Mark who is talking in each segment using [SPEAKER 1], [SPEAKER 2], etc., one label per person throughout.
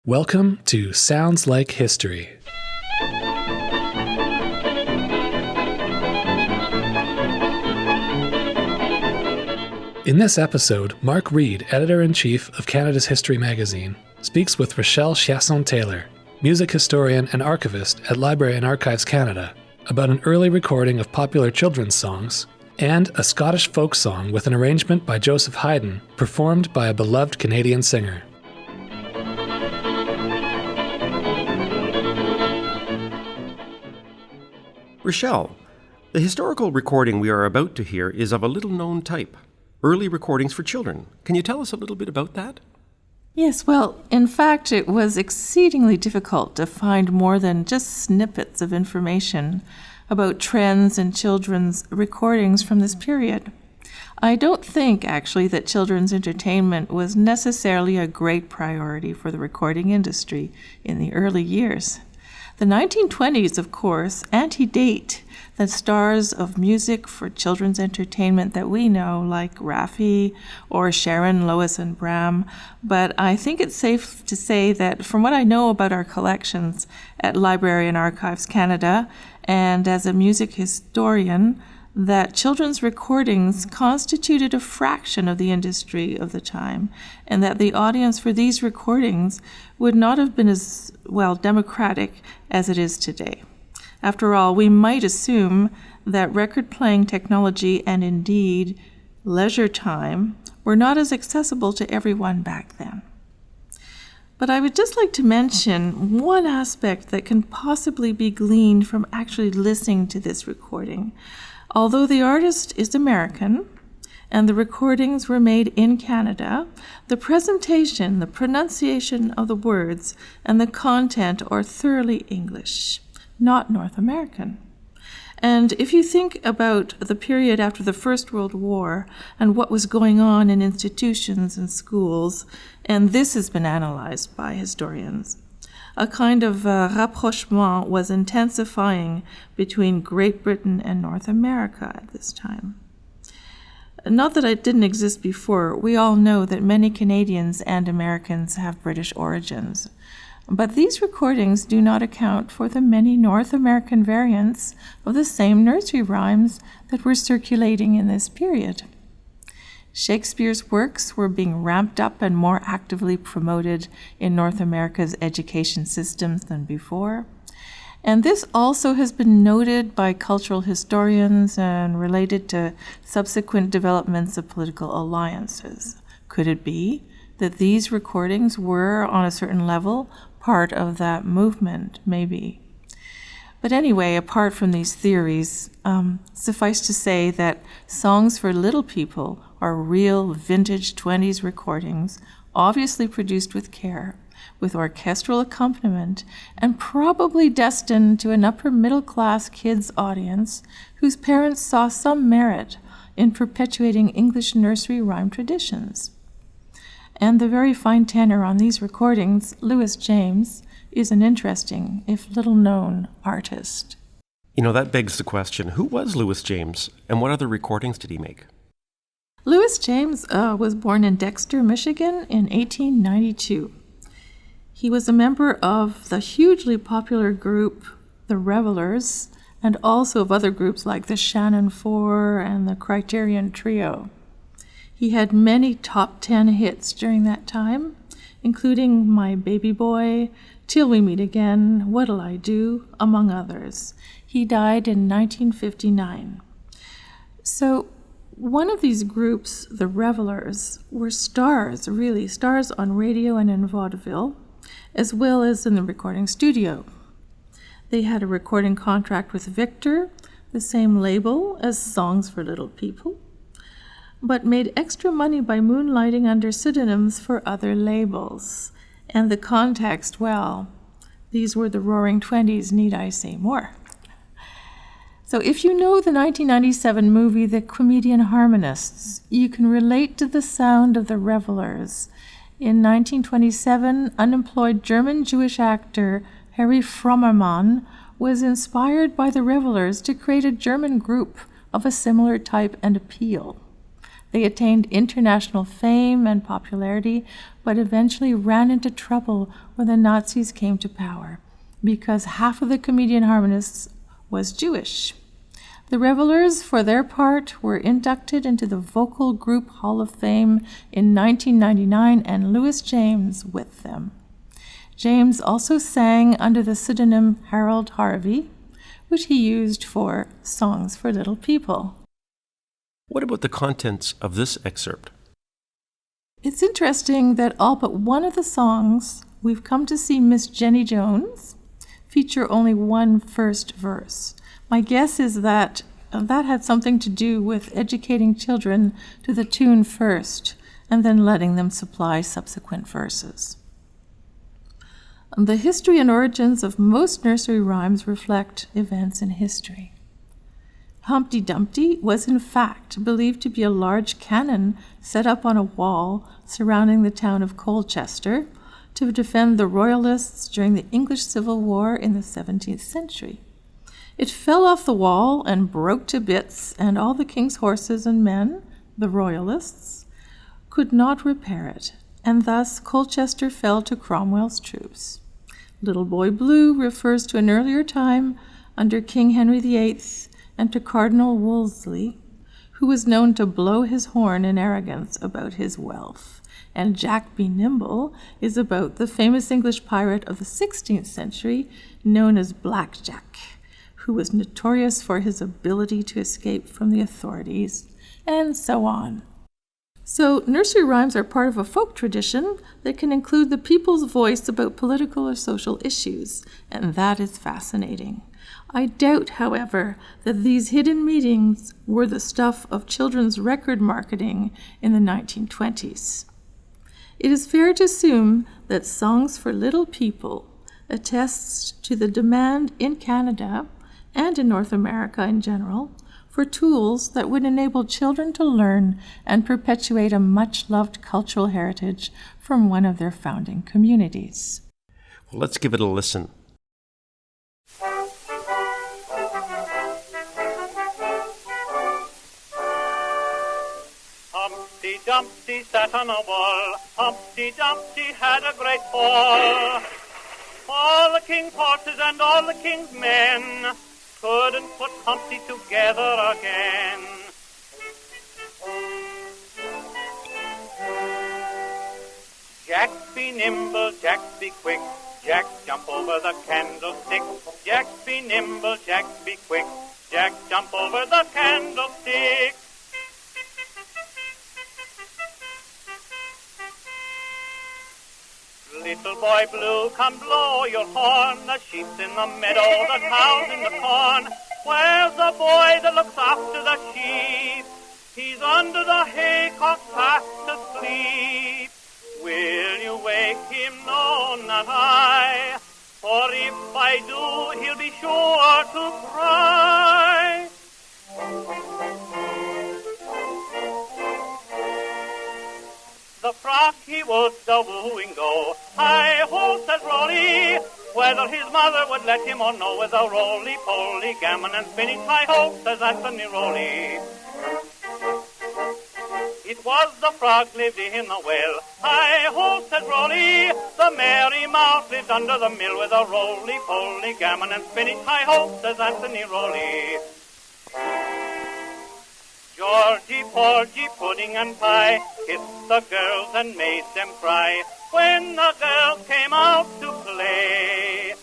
[SPEAKER 1] Welcome to Sounds Like History. In this episode, Mark Reid, editor-in-chief of Canada's History magazine, speaks with Rachelle Chiasson-Taylor, music historian and archivist at Library and Archives Canada, about an early recording of popular children's songs and a Scottish folk song with an arrangement by Joseph Haydn, performed by a beloved Canadian singer.
[SPEAKER 2] Rachelle, the historical recording we are about to hear is of a little-known type, early recordings for children. Can you tell us a little bit about that?
[SPEAKER 3] Yes, well, in fact, it was exceedingly difficult to find more than just snippets of information about trends in children's recordings from this period. I don't think, actually, that children's entertainment was necessarily a great priority for the recording industry in the early years. The 1920s, of course, antedate the stars of music for children's entertainment that we know, like Raffi or Sharon, Lois, and Bram. But I think it's safe to say that from what I know about our collections at Library and Archives Canada, and as a music historian, that children's recordings constituted a fraction of the industry of the time, and that the audience for these recordings would not have been as, democratic as it is today. After all, we might assume that record-playing technology and indeed leisure time were not as accessible to everyone back then. But I would just like to mention one aspect that can possibly be gleaned from actually listening to this recording. Although the artist is American and the recordings were made in Canada, the presentation, the pronunciation of the words, and the content are thoroughly English, not North American. And if you think about the period after the First World War and what was going on in institutions and schools, and this has been analyzed by historians, a kind of rapprochement was intensifying between Great Britain and North America at this time. Not that it didn't exist before. We all know that many Canadians and Americans have British origins. But these recordings do not account for the many North American variants of the same nursery rhymes that were circulating in this period. Shakespeare's works were being ramped up and more actively promoted in North America's education systems than before. And this also has been noted by cultural historians and related to subsequent developments of political alliances. Could it be that these recordings were, on a certain level, part of that movement? Maybe. But anyway, apart from these theories, suffice to say that Songs for Little People are real vintage 20s recordings, obviously produced with care, with orchestral accompaniment, and probably destined to an upper middle class kids audience whose parents saw some merit in perpetuating English nursery rhyme traditions. And the very fine tenor on these recordings, Louis James, is an interesting, if little-known, artist.
[SPEAKER 2] You know, that begs the question, who was Louis James, and what other recordings did he make?
[SPEAKER 3] Louis James was born in Dexter, Michigan in 1892. He was a member of the hugely popular group, the Revelers, and also of other groups like the Shannon Four and the Criterion Trio. He had many top 10 hits during that time, including My Baby Boy, Till We Meet Again, What'll I Do, among others. He died in 1959. So one of these groups, the Revelers, were stars, really, stars on radio and in vaudeville, as well as in the recording studio. They had a recording contract with Victor, the same label as Songs for Little People, but made extra money by moonlighting under pseudonyms for other labels. And the context, well, these were the roaring 20s, need I say more? So if you know the 1997 movie The Comedian Harmonists, you can relate to the sound of the Revelers. In 1927, unemployed German Jewish actor Harry Frommermann was inspired by the Revelers to create a German group of a similar type and appeal. They attained international fame and popularity, but eventually ran into trouble when the Nazis came to power, because half of the comedian harmonists was Jewish. The revelers, for their part, were inducted into the Vocal Group Hall of Fame in 1999, and Louis James with them. James also sang under the pseudonym Harold Harvey, which he used for Songs for Little People.
[SPEAKER 2] What about the contents of this excerpt?
[SPEAKER 3] It's interesting that all but one of the songs, We've Come to See Miss Jenny Jones, feature only one first verse. My guess is that had something to do with educating children to the tune first and then letting them supply subsequent verses. The history and origins of most nursery rhymes reflect events in history. Humpty Dumpty was in fact believed to be a large cannon set up on a wall surrounding the town of Colchester to defend the Royalists during the English Civil War in the 17th century. It fell off the wall and broke to bits, and all the king's horses and men, the Royalists, could not repair it, and thus Colchester fell to Cromwell's troops. Little Boy Blue refers to an earlier time under King Henry VIII and to Cardinal Wolsey, who was known to blow his horn in arrogance about his wealth. And Jack Be Nimble is about the famous English pirate of the 16th century known as Black Jack, who was notorious for his ability to escape from the authorities, and so on. So nursery rhymes are part of a folk tradition that can include the people's voice about political or social issues, and that is fascinating. I doubt, however, that these hidden meanings were the stuff of children's record marketing in the 1920s. It is fair to assume that Songs for Little People attests to the demand in Canada and in North America in general for tools that would enable children to learn and perpetuate a much-loved cultural heritage from one of their founding communities.
[SPEAKER 2] Well, let's give it a listen.
[SPEAKER 4] Humpty Dumpty sat on a wall. Humpty Dumpty had a great fall. All the king's horses and all the king's men couldn't put Humpty together again. Jack be nimble, Jack be quick, Jack jump over the candlestick. Jack be nimble, Jack be quick, Jack jump over the candlestick. Little boy blue, come blow your horn. The sheep's in the meadow, the cow's in the corn. Where's the boy that looks after the sheep? He's under the haycock fast asleep. Will you wake him? No, not I. For if I do, he'll be sure to cry. The frog he would the wooing go. Hi-ho, says Rolly, whether his mother would let him or no. With a roly-poly, gammon and spinach, hi-ho, says Anthony Rolly. It was the frog lived in the well. Hi-ho, says Rolly, the merry mouse lived under the mill. With a roly-poly, gammon and spinach, hi-ho, says Anthony Rolly. Georgie, Porgy, pudding and pie kissed the girls and made them cry when the girls came out to play.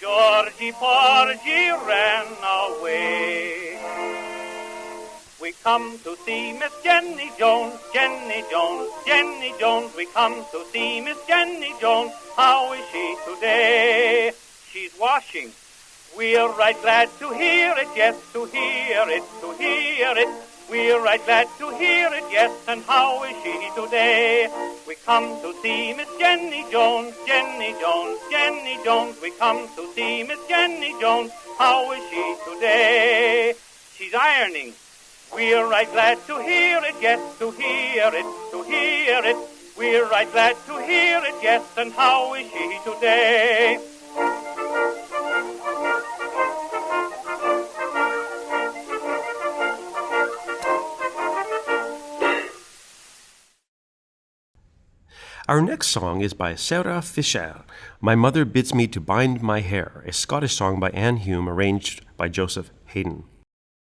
[SPEAKER 4] Georgie, Porgy ran away. We come to see Miss Jenny Jones, Jenny Jones, Jenny Jones. We come to see Miss Jenny Jones. How is she today? She's washing. We're right glad to hear it, yes, to hear it, to hear it. We're right glad to hear it, yes, and how is she today? We come to see Miss Jenny Jones, Jenny Jones, Jenny Jones. We come to see Miss Jenny Jones. How is she today? She's ironing. We're right glad to hear it, yes, to hear it, to hear it. We're right glad to hear it, yes, and how is she today?
[SPEAKER 2] Our next song is by Sarah Fisher, My Mother Bids Me to Bind My Hair, a Scottish song by Anne Hume, arranged by Joseph Haydn.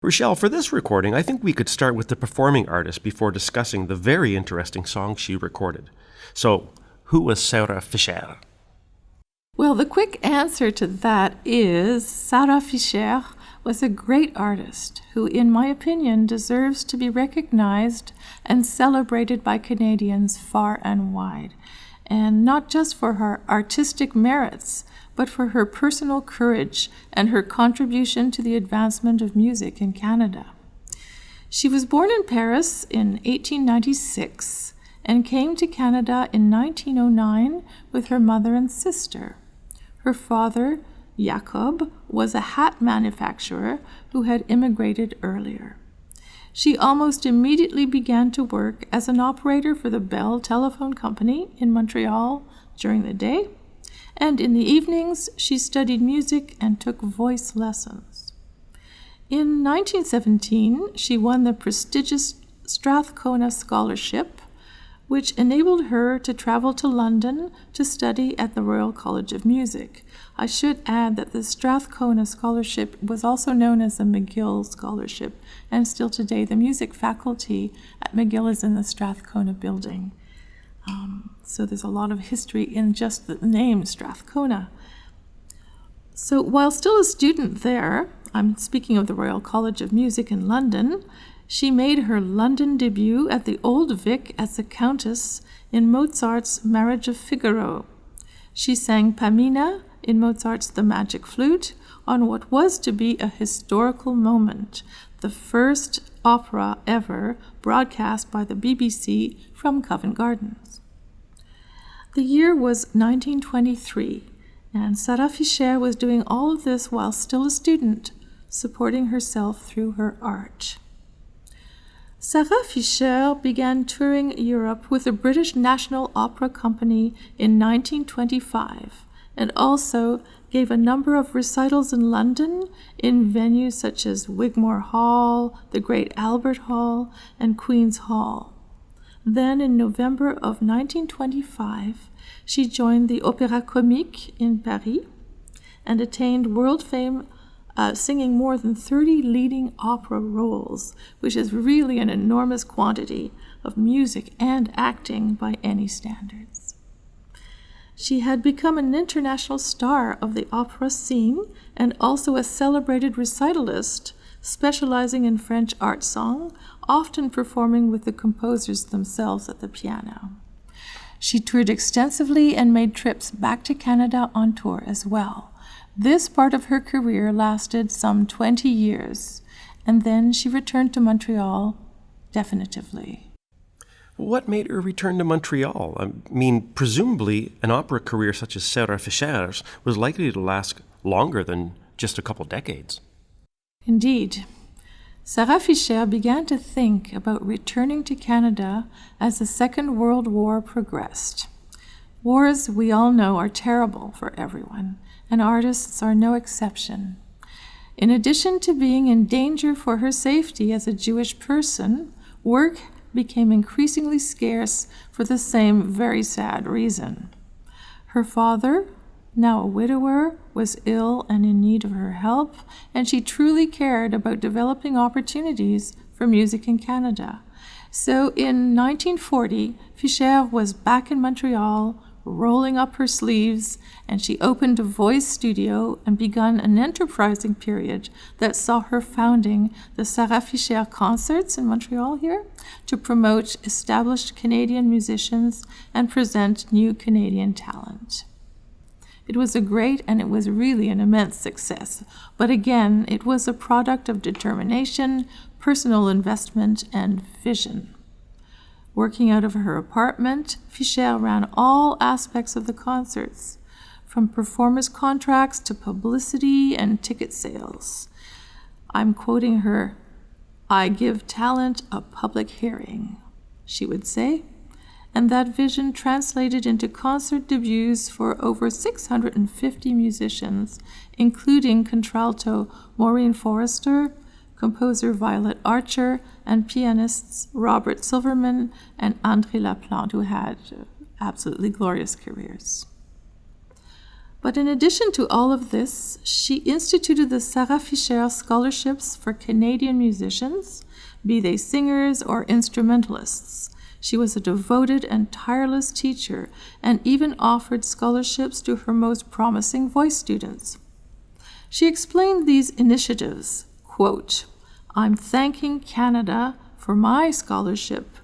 [SPEAKER 2] Rachelle, for this recording, I think we could start with the performing artist before discussing the very interesting song she recorded. So, who was Sarah Fisher?
[SPEAKER 3] Well, the quick answer to that is Sarah Fisher was a great artist who, in my opinion, deserves to be recognized and celebrated by Canadians far and wide. And not just for her artistic merits, but for her personal courage and her contribution to the advancement of music in Canada. She was born in Paris in 1896 and came to Canada in 1909 with her mother and sister. Her father, Jacob, was a hat manufacturer who had immigrated earlier. She almost immediately began to work as an operator for the Bell Telephone Company in Montreal during the day, and in the evenings she studied music and took voice lessons. In 1917, she won the prestigious Strathcona Scholarship, which enabled her to travel to London to study at the Royal College of Music. I should add that the Strathcona Scholarship was also known as the McGill Scholarship, and still today the music faculty at McGill is in the Strathcona building. So there's a lot of history in just the name Strathcona. So while still a student there, I'm speaking of the Royal College of Music in London, she made her London debut at the Old Vic as a countess in Mozart's Marriage of Figaro. She sang Pamina in Mozart's The Magic Flute on what was to be a historical moment, the first opera ever broadcast by the BBC from Covent Gardens. The year was 1923, and Sarah Fisher was doing all of this while still a student, supporting herself through her art. Sarah Fisher began touring Europe with the British National Opera Company in 1925 and also gave a number of recitals in London in venues such as Wigmore Hall, the Great Albert Hall, and Queen's Hall. Then in November of 1925, she joined the Opéra Comique in Paris and attained world fame singing more than 30 leading opera roles, which is really an enormous quantity of music and acting by any standards. She had become an international star of the opera scene and also a celebrated recitalist, specializing in French art song, often performing with the composers themselves at the piano. She toured extensively and made trips back to Canada on tour as well. This part of her career lasted some 20 years, and then she returned to Montreal definitively.
[SPEAKER 2] What made her return to Montreal? I mean, presumably an opera career such as Sarah Fisher's was likely to last longer than just a couple decades.
[SPEAKER 3] Indeed. Sarah Fisher began to think about returning to Canada as the Second World War progressed. Wars, we all know, are terrible for everyone, and artists are no exception. In addition to being in danger for her safety as a Jewish person, work became increasingly scarce for the same very sad reason. Her father, now a widower, was ill and in need of her help, and she truly cared about developing opportunities for music in Canada. So in 1940, Fisher was back in Montreal, rolling up her sleeves, and she opened a voice studio and begun an enterprising period that saw her founding the Sarah Fisher Concerts in Montreal here to promote established Canadian musicians and present new Canadian talent. It was a great and it was really an immense success, but again, it was a product of determination, personal investment, and vision. Working out of her apartment, Fisher ran all aspects of the concerts, from performers' contracts to publicity and ticket sales. I'm quoting her, "I give talent a public hearing," she would say, and that vision translated into concert debuts for over 650 musicians, including contralto Maureen Forrester, composer Violet Archer, and pianists Robert Silverman and André Laplante, who had absolutely glorious careers. But in addition to all of this, she instituted the Sarah Fisher Scholarships for Canadian musicians, be they singers or instrumentalists. She was a devoted and tireless teacher and even offered scholarships to her most promising voice students. She explained these initiatives, quote, "I'm thanking Canada for my scholarship,"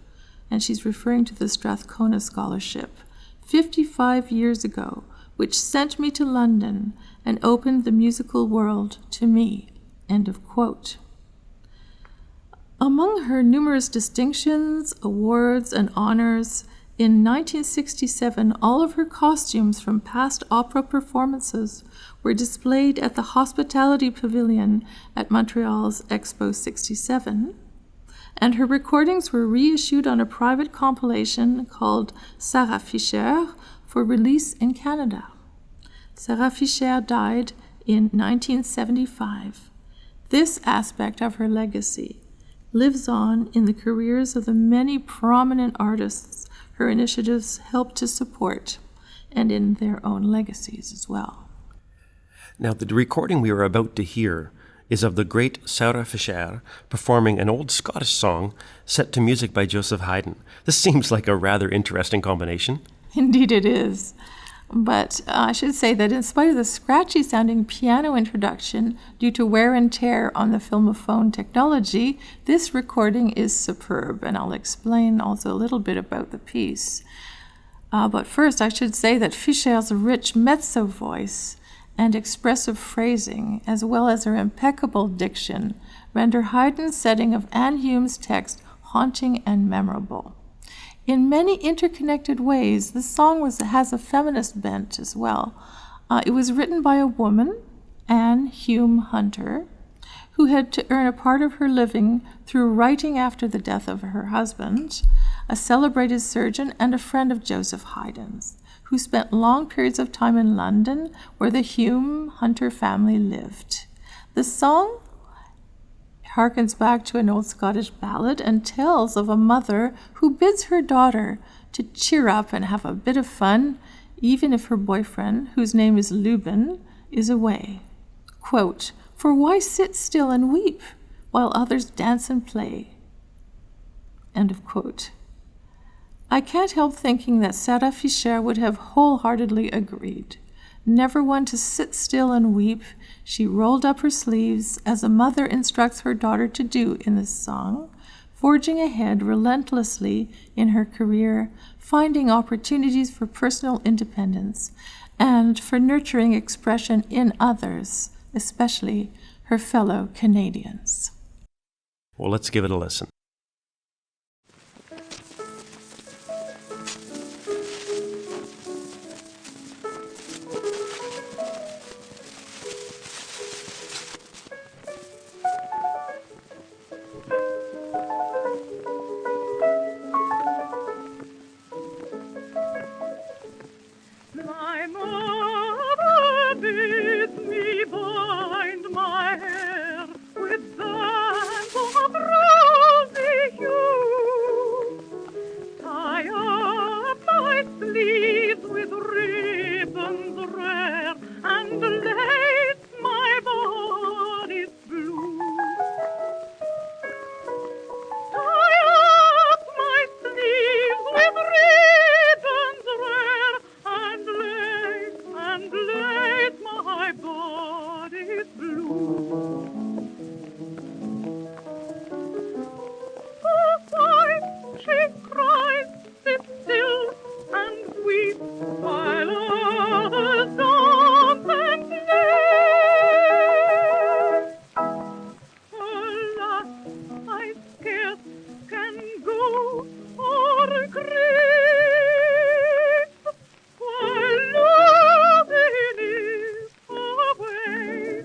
[SPEAKER 3] and she's referring to the Strathcona Scholarship, 55 years ago, which sent me to London and opened the musical world to me, end of quote. Among her numerous distinctions, awards, and honors, in 1967, all of her costumes from past opera performances were displayed at the Hospitality Pavilion at Montreal's Expo 67, and her recordings were reissued on a private compilation called Sarah Fisher for release in Canada. Sarah Fisher died in 1975. This aspect of her legacy lives on in the careers of the many prominent artists her initiatives helped to support, and in their own legacies as well.
[SPEAKER 2] Now, the recording we are about to hear is of the great Sarah Fisher performing an old Scottish song set to music by Joseph Haydn. This seems like a rather interesting combination.
[SPEAKER 3] Indeed it is. But I should say that in spite of the scratchy-sounding piano introduction due to wear and tear on the filmophone technology, this recording is superb, and I'll explain also a little bit about the piece. But first, I should say that Fischer's rich mezzo voice and expressive phrasing, as well as her impeccable diction, render Haydn's setting of Anne Hume's text haunting and memorable. In many interconnected ways, the song has a feminist bent as well. It was written by a woman, Anne Hume Hunter, who had to earn a part of her living through writing after the death of her husband, a celebrated surgeon and a friend of Joseph Haydn's, who spent long periods of time in London where the Hume Hunter family lived. The song harkens back to an old Scottish ballad and tells of a mother who bids her daughter to cheer up and have a bit of fun, even if her boyfriend, whose name is Lubin, is away. Quote, "For why sit still and weep while others dance and play?" End of quote. I can't help thinking that Sarah Fisher would have wholeheartedly agreed. Never one to sit still and weep, she rolled up her sleeves, as a mother instructs her daughter to do in this song, forging ahead relentlessly in her career, finding opportunities for personal independence and for nurturing expression in others, especially her fellow Canadians.
[SPEAKER 2] Well, let's give it a listen.
[SPEAKER 4] My mother bids me bind my hair with bands of rosy hue, tie up my sleeves with ribbons rare, and lace my body's blue. Tie up my sleeves with ribbons rare, and lace my body's blue. Oh, why, she cries, sit still and weep, while others dance and play. Alas, I scarce can go or creep, while loving is away.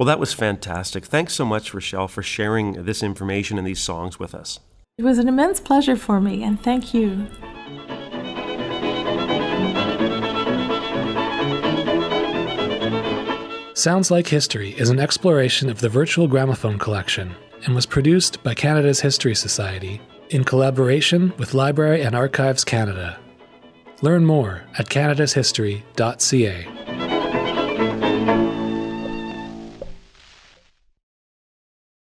[SPEAKER 2] Well, that was fantastic. Thanks so much, Rachelle, for sharing this information and these songs with us.
[SPEAKER 3] It was an immense pleasure for me, and thank you.
[SPEAKER 1] Sounds Like History is an exploration of the virtual gramophone collection and was produced by Canada's History Society in collaboration with Library and Archives Canada. Learn more at canadashistory.ca.